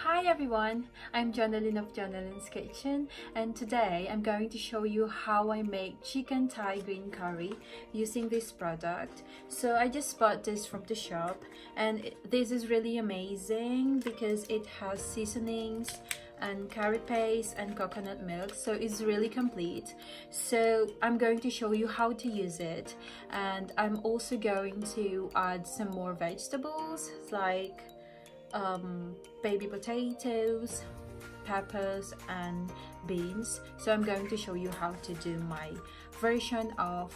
Hi everyone, I'm Jonalyn of Jonalyn's Kitchen, and today I'm going to show you how I make chicken Thai green curry using this product. So I just bought this from the shop, and this is really amazing because it has seasonings and curry paste and coconut milk, so it's really complete. So I'm going to show you how to use it, and I'm also going to add some more vegetables like baby potatoes, peppers and beans. So I'm going to show you how to do my version of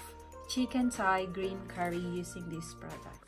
chicken Thai green curry using this product.